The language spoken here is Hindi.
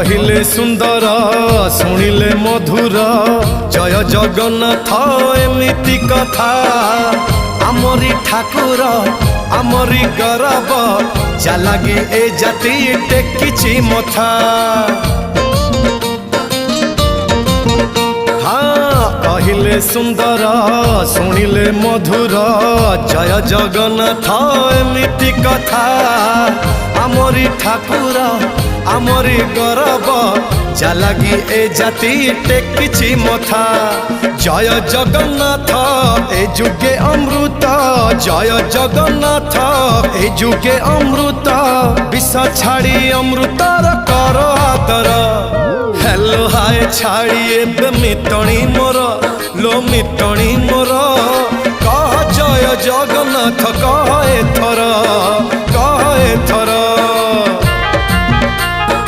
कहिले सुंदर शुणिले मधुर जय जगन्नाथ एमिति कथा आमरी ठाकुर आमरी गौरव जालागी ए जाति टेकिछि मथा। हाँ कहिले सुंदर शुणिले मधुर जय जगन्नाथ एमिति कथा आमरी ठाकुर आमरी गौरव जालागी ए जाति टेकिछि मथा। जय जगन्नाथ ए जुगे अमृत जय जगन्नाथ ए जुगे अमृत विष छाड़ी अमृतर कर आदर। हेलो हाय छाड़ी एबे मिटणी मोर लो मिटणी मोर कह जय जगन्नाथ कह एथर।